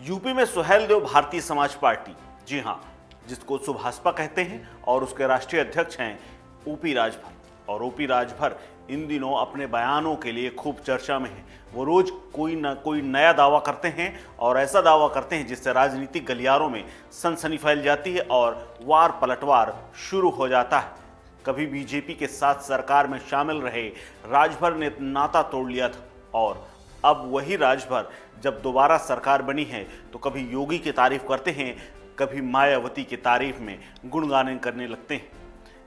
UP में Suheldev Bharatiya Samaj party, जी हां, जिसको सुभाषपा कहते हैं, और उसके राष्ट्रीय अध्यक्ष हैं ओपी राजभर। और ओपी राजभर इन दिनों अपने बयानों के लिए खूब चर्चा में हैं। वो रोज कोई ना कोई नया दावा करते हैं और ऐसा दावा करते हैं जिससे राजनीतिक गलियारों में सनसनी फैल जाती है और वार पलटवार शुरू हो जाता है। कभी बीजेपी के साथ सरकार में शामिल रहे राजभर ने नाता तोड़ लिया था, और अब वही राजभर जब दोबारा सरकार बनी है तो कभी योगी की तारीफ करते हैं, कभी मायावती की तारीफ में गुणगान करने लगते हैं।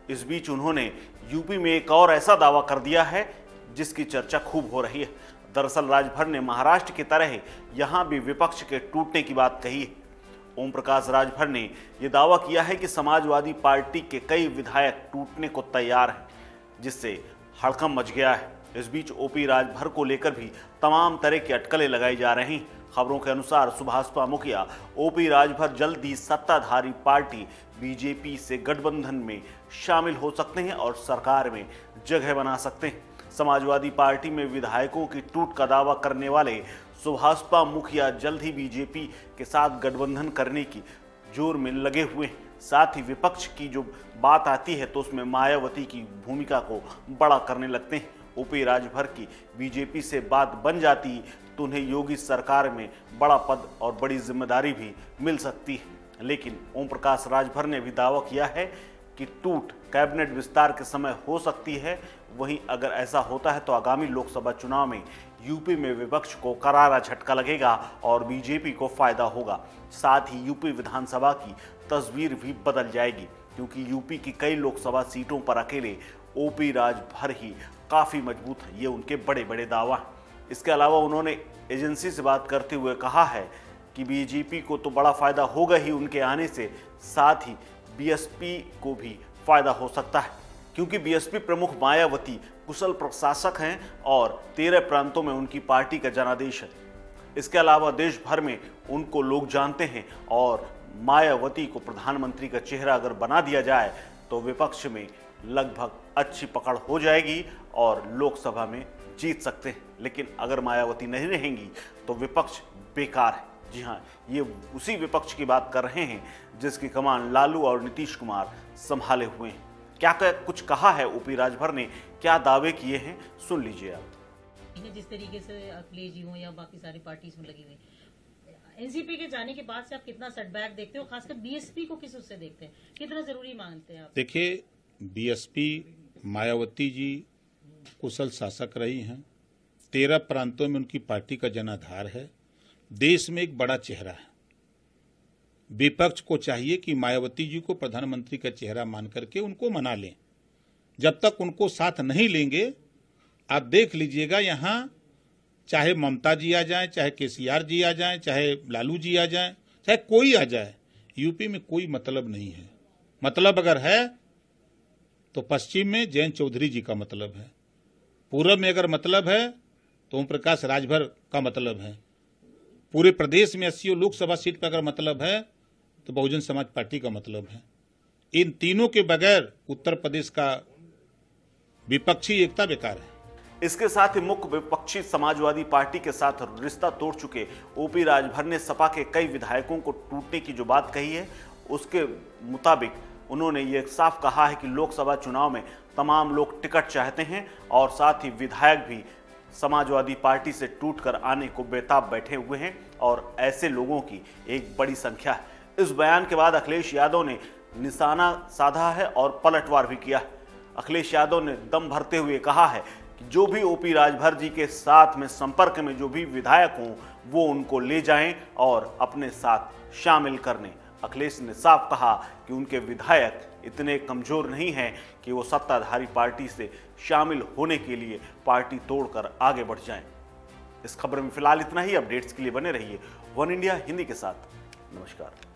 इस बीच उन्होंने यूपी में एक और ऐसा दावा कर दिया है जिसकी चर्चा खूब हो रही है। दरअसल राजभर ने महाराष्ट्र की तरह यहां भी विपक्ष के टूटने की बात कही है। ओम प्रकाश राजभर ने यह दावा किया है कि समाजवादी पार्टी के कई विधायक टूटने को तैयार हैं, जिससे हड़कंप मच गया है। इस बीच ओपी राजभर को लेकर भी तमाम तरह की अटकलें लगाई जा रही हैं। खबरों के अनुसार सुभाषपा मुखिया ओपी राजभर जल्द ही सत्ताधारी पार्टी बीजेपी से गठबंधन में शामिल हो सकते हैं और सरकार में जगह बना सकते हैं। समाजवादी पार्टी में विधायकों की टूट का दावा करने वाले सुभाषपा मुखिया जल्द ही बीजेपी के साथ गठबंधन करने की जोर में लगे हुए हैं। साथ ही विपक्ष की जो बात आती है तो उसमें मायावती की भूमिका को बड़ा करने लगते हैं। ओपी राजभर की बीजेपी से बात बन जाती तो उन्हें योगी सरकार में बड़ा पद और बड़ी जिम्मेदारी भी मिल सकती है। लेकिन ओम प्रकाश राजभर ने भी दावा किया है कि टूट कैबिनेट विस्तार के समय हो सकती है। वहीं अगर ऐसा होता है तो आगामी लोकसभा चुनाव में यूपी में विपक्ष को करारा झटका लगेगा और बीजेपी को फायदा होगा। साथ ही यूपी विधानसभा की तस्वीर भी बदल जाएगी, क्योंकि यूपी की कई लोकसभा सीटों पर अकेले ओपी राजभर ही काफ़ी मजबूत है। ये उनके बड़े बड़े दावा हैं। इसके अलावा उन्होंने एजेंसी से बात करते हुए कहा है कि बीजेपी को तो बड़ा फायदा होगा ही उनके आने से, साथ ही बीएसपी को भी फायदा हो सकता है, क्योंकि बीएसपी प्रमुख मायावती कुशल प्रशासक हैं और 13 प्रांतों में उनकी पार्टी का जनादेश है। इसके अलावा देश भर में उनको लोग जानते हैं और मायावती को प्रधानमंत्री का चेहरा अगर बना दिया जाए तो विपक्ष में लगभग अच्छी पकड़ हो जाएगी और लोकसभा में जीत सकते हैं। लेकिन अगर मायावती नहीं रहेंगी तो विपक्ष बेकार है। जी हाँ, ये उसी विपक्ष की बात कर रहे हैं जिसकी कमान लालू और नीतीश कुमार संभाले हुए हैं। क्या कुछ कहा है ओपी राजभर ने, क्या दावे किए हैं, सुन लीजिए आप। जिस तरीके से अखिलेश जी हो या बाकी सारी पार्टीज में लगी हुई, एनसीपी के जाने के बाद से आप कितना सेटबैक देखते हो, खासकर बीएसपी को किस उससे देखते हैं, कितना जरूरी मानते हैं आप? देखिए, बीएसपी मायावती जी कुशल शासक रही हैं, 13 प्रांतों में उनकी पार्टी का जनाधार है, देश में एक बड़ा चेहरा है। विपक्ष को चाहिए कि मायावती जी को प्रधानमंत्री का चेहरा मान करके उनको मना लें। जब तक उनको साथ नहीं लेंगे, आप देख लीजिएगा, यहां चाहे ममता जी आ जाए, चाहे केसीआर जी आ जाए, चाहे लालू जी आ जाए, चाहे कोई आ जाए, यूपी में कोई मतलब नहीं है। मतलब अगर है तो पश्चिम में जयंत चौधरी जी का मतलब है, पूरब में अगर मतलब है तो ओम प्रकाश राजभर का मतलब है, पूरे प्रदेश में 80 लोकसभा सीट पर अगर मतलब है तो बहुजन समाज पार्टी का मतलब है। इन तीनों के बगैर उत्तर प्रदेश का विपक्षी एकता बेकार है। इसके साथ ही मुख्य विपक्षी समाजवादी पार्टी के साथ रिश्ता तोड़ चुके ओपी राजभर ने सपा के कई विधायकों को टूटने की जो बात कही है, उसके मुताबिक उन्होंने ये साफ कहा है कि लोकसभा चुनाव में तमाम लोग टिकट चाहते हैं और साथ ही विधायक भी समाजवादी पार्टी से टूटकर आने को बेताब बैठे हुए हैं और ऐसे लोगों की एक बड़ी संख्या है। इस बयान के बाद अखिलेश यादव ने निशाना साधा है और पलटवार भी किया है। अखिलेश यादव ने दम भरते हुए कहा है कि जो भी ओपी राजभर जी के साथ में संपर्क में जो भी विधायक हों वो उनको ले जाएं और अपने साथ शामिल कर लें। अखिलेश ने साफ कहा कि उनके विधायक इतने कमजोर नहीं हैं कि वो सत्ताधारी पार्टी से शामिल होने के लिए पार्टी तोड़कर आगे बढ़ जाएं। इस खबर में फिलहाल इतना ही। अपडेट्स के लिए बने रहिए वन इंडिया हिंदी के साथ। नमस्कार।